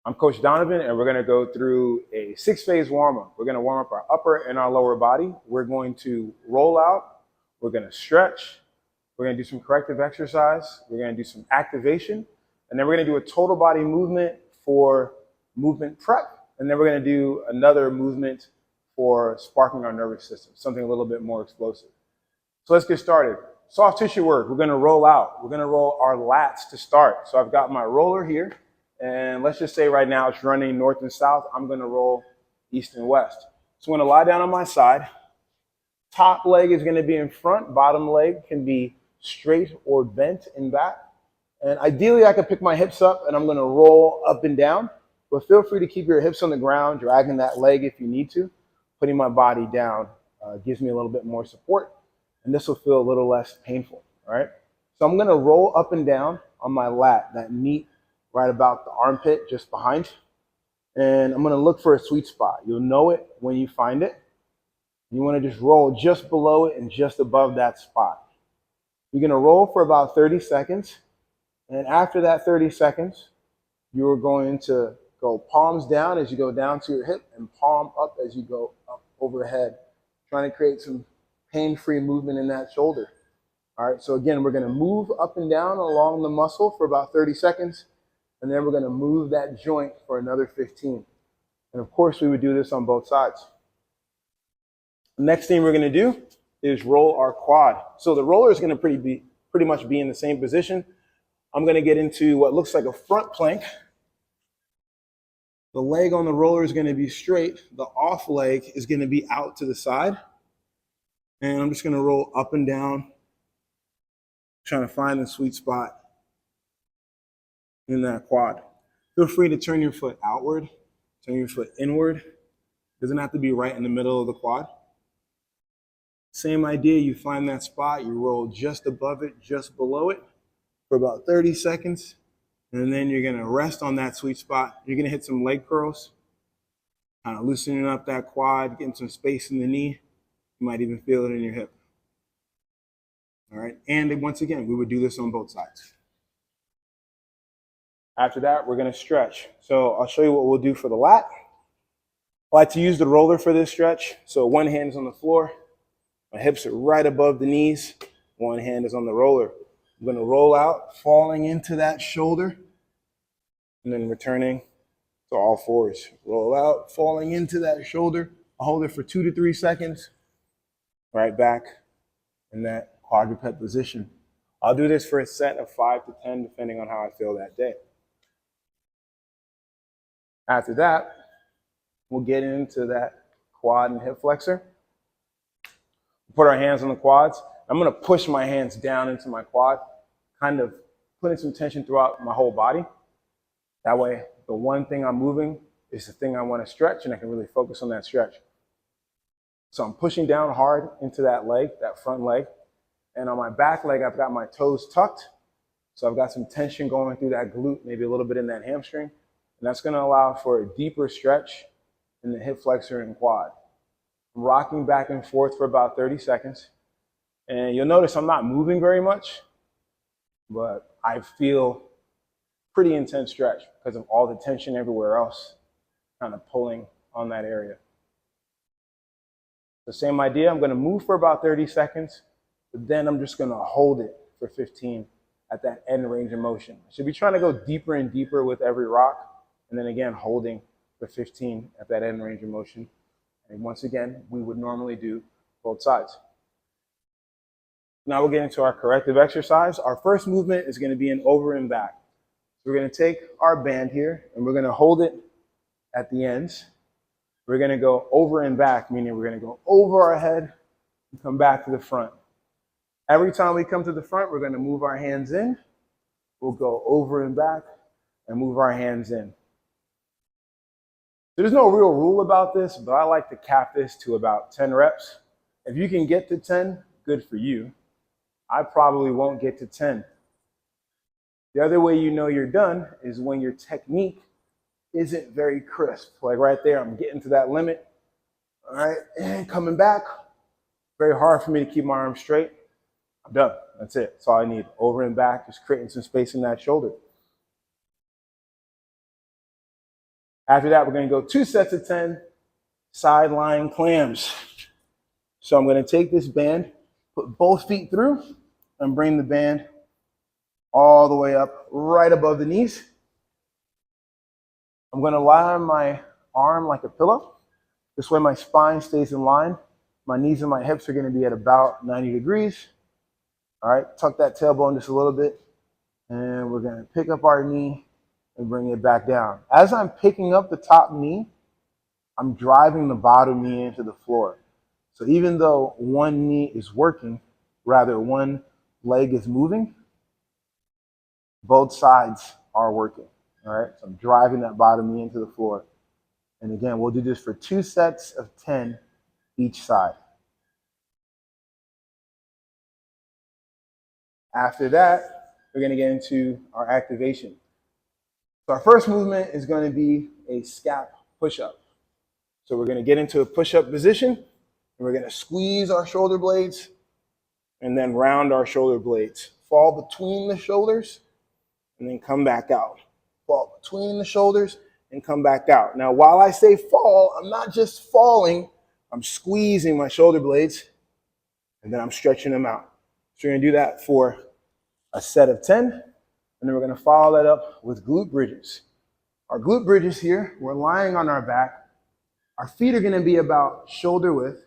I'm Coach Donovan, and we're going to go through a 6-phase warm-up. We're going to warm up our upper and our lower body. We're going to roll out. We're going to stretch. We're going to do some corrective exercise. We're going to do some activation. And then we're going to do a total body movement for movement prep. And then we're going to do another movement for sparking our nervous system, something a little bit more explosive. So let's get started. Soft tissue work. We're going to roll out. We're going to roll our lats to start. So I've got my roller here. And let's just say right now it's running north and south. I'm going to roll east and west. So I'm going to lie down on my side. Top leg is going to be in front. Bottom leg can be straight or bent in back. And ideally, I could pick my hips up and I'm going to roll up and down. But feel free to keep your hips on the ground, dragging that leg if you need to. Putting my body down gives me a little bit more support. And this will feel a little less painful, all right? So I'm going to roll up and down on my lat, that meat right about the armpit, just behind. And I'm going to look for a sweet spot. You'll know it when you find it. You want to just roll just below it and just above that spot. You're going to roll for about 30 seconds. And after that 30 seconds, you're going to go palms down as you go down to your hip and palm up as you go up overhead, trying to create some pain-free movement in that shoulder. All right, so again, we're going to move up and down along the muscle for about 30 seconds. And then we're going to move that joint for another 15. And of course, we would do this on both sides. The next thing we're going to do is roll our quad. So the roller is going to pretty much be in the same position. I'm going to get into what looks like a front plank. The leg on the roller is going to be straight. The off leg is going to be out to the side. And I'm just going to roll up and down, trying to find the sweet spot in that quad. Feel free to turn your foot outward, turn your foot inward. Doesn't have to be right in the middle of the quad. Same idea, you find that spot, you roll just above it, just below it for about 30 seconds. And then you're gonna rest on that sweet spot. You're gonna hit some leg curls, kind of loosening up that quad, getting some space in the knee. You might even feel it in your hip. All right, and once again, we would do this on both sides. After that, we're going to stretch. So I'll show you what we'll do for the lat. I like to use the roller for this stretch. So one hand is on the floor. My hips are right above the knees. One hand is on the roller. I'm going to roll out, falling into that shoulder, and then returning to all fours. Roll out, falling into that shoulder. I'll hold it for 2 to 3 seconds. Right back in that quadruped position. I'll do this for a set of 5 to 10, depending on how I feel that day. After that, we'll get into that quad and hip flexor. Put our hands on the quads. I'm going to push my hands down into my quad, kind of putting some tension throughout my whole body. That way, the one thing I'm moving is the thing I want to stretch, and I can really focus on that stretch. So I'm pushing down hard into that leg, that front leg. And on my back leg, I've got my toes tucked. So I've got some tension going through that glute, maybe a little bit in that hamstring. And that's going to allow for a deeper stretch in the hip flexor and quad. I'm rocking back and forth for about 30 seconds. And you'll notice I'm not moving very much, but I feel pretty intense stretch because of all the tension everywhere else, kind of pulling on that area. The same idea, I'm going to move for about 30 seconds, but then I'm just going to hold it for 15 at that end range of motion. I should be trying to go deeper and deeper with every rock. And then again, holding for 15 at that end range of motion. And once again, we would normally do both sides. Now we'll get into our corrective exercise. Our first movement is going to be an over and back. So we're going to take our band here and we're going to hold it at the ends. We're going to go over and back, meaning we're going to go over our head and come back to the front. Every time we come to the front, we're going to move our hands in. We'll go over and back and move our hands in. There's no real rule about this, but I like to cap this to about 10 reps. If you can get to 10, good for you. I probably won't get to 10. The other way you know you're done is when your technique isn't very crisp. Like right there, I'm getting to that limit. All right, and coming back. Very hard for me to keep my arms straight. I'm done. That's it. That's all I need. Over and back, just creating some space in that shoulder. After that, we're going to go 2 sets of 10 side lying clams. So I'm going to take this band, put both feet through, and bring the band all the way up right above the knees. I'm going to lie on my arm like a pillow. This way my spine stays in line. My knees and my hips are going to be at about 90 degrees. All right, tuck that tailbone just a little bit. And we're going to pick up our knee and bring it back down. As I'm picking up the top knee, I'm driving the bottom knee into the floor. So even though one knee is working, rather one leg is moving, both sides are working. All right, so I'm driving that bottom knee into the floor. And again, we'll do this for 2 sets of 10 each side. After that, we're going to get into our activation. So our first movement is going to be a scap push-up. So we're going to get into a push-up position, and we're going to squeeze our shoulder blades and then round our shoulder blades. Fall between the shoulders and then come back out. Fall between the shoulders and come back out. Now, while I say fall, I'm not just falling, I'm squeezing my shoulder blades and then I'm stretching them out. So we're going to do that for a set of 10, and then we're going to follow that up with glute bridges. Our glute bridges here, we're lying on our back. Our feet are going to be about shoulder width,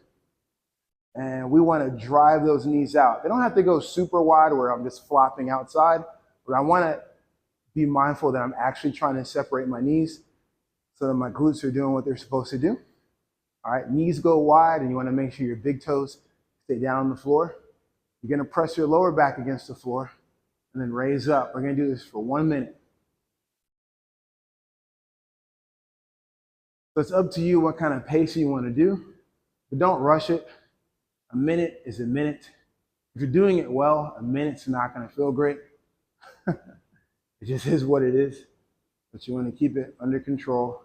and we want to drive those knees out. They don't have to go super wide where I'm just flopping outside, but I want to be mindful that I'm actually trying to separate my knees so that my glutes are doing what they're supposed to do. All right, knees go wide, and you want to make sure your big toes stay down on the floor. You're going to press your lower back against the floor and then raise up. We're going to do this for 1 minute. So it's up to you what kind of pace you want to do, but don't rush it. A minute is a minute. If you're doing it well, a minute's not going to feel great. It just is what it is, but you want to keep it under control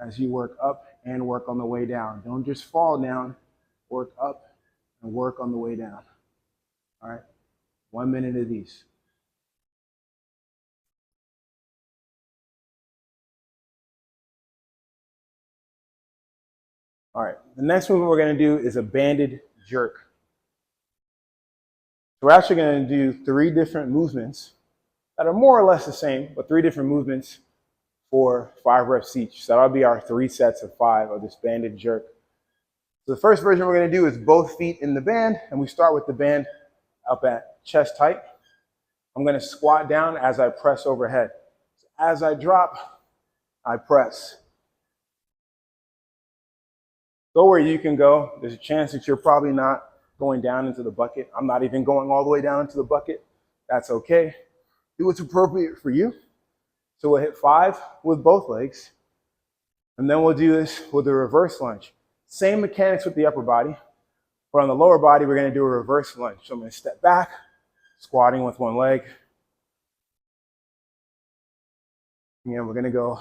as you work up and work on the way down. Don't just fall down, work up and work on the way down. All right, 1 minute of these. All right, the next movement we're going to do is a banded jerk. So we're actually going to do 3 different movements that are more or less the same, but 3 different movements for 5 reps each. So that'll be our 3 sets of 5 of this banded jerk. So the first version we're going to do is both feet in the band, and we start with the band up at chest height. I'm going to squat down as I press overhead. So as I drop, I press. Go where you can go. There's a chance that you're probably not going down into the bucket. I'm not even going all the way down into the bucket. That's okay. Do what's appropriate for you. So we'll hit 5 with both legs. And then we'll do this with a reverse lunge. Same mechanics with the upper body, but on the lower body, we're going to do a reverse lunge. So I'm going to step back, squatting with 1 leg. Again, we're going to go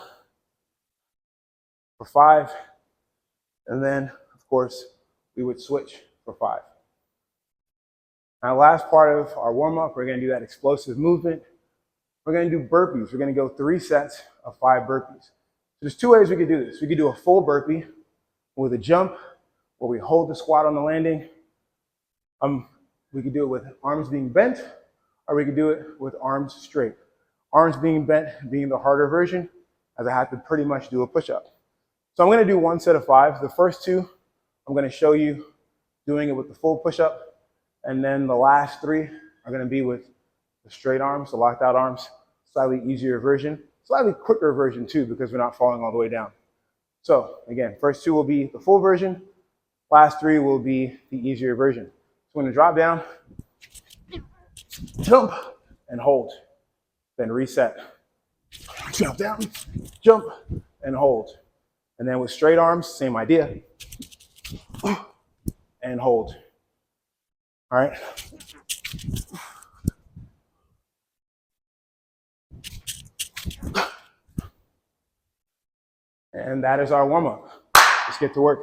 for 5. And then, of course, we would switch for 5. Now, last part of our warm-up, we're going to do that explosive movement. We're going to do burpees. We're going to go 3 sets of 5 burpees. So there's 2 ways we could do this. We could do a full burpee with a jump where we hold the squat on the landing. We could do it with arms being bent, or we could do it with arms straight. Arms being bent being the harder version, as I have to pretty much do a push-up. So I'm going to do 1 set of 5. The first 2, I'm going to show you doing it with the full push-up. And then the last 3 are going to be with the straight arms, the locked out arms, slightly easier version, slightly quicker version too, because we're not falling all the way down. So again, first 2 will be the full version. Last 3 will be the easier version. So I'm going to drop down, jump, and hold. Then reset. Jump down, jump, and hold. And then with straight arms, same idea. And hold. All right. And that is our warm-up. Let's get to work.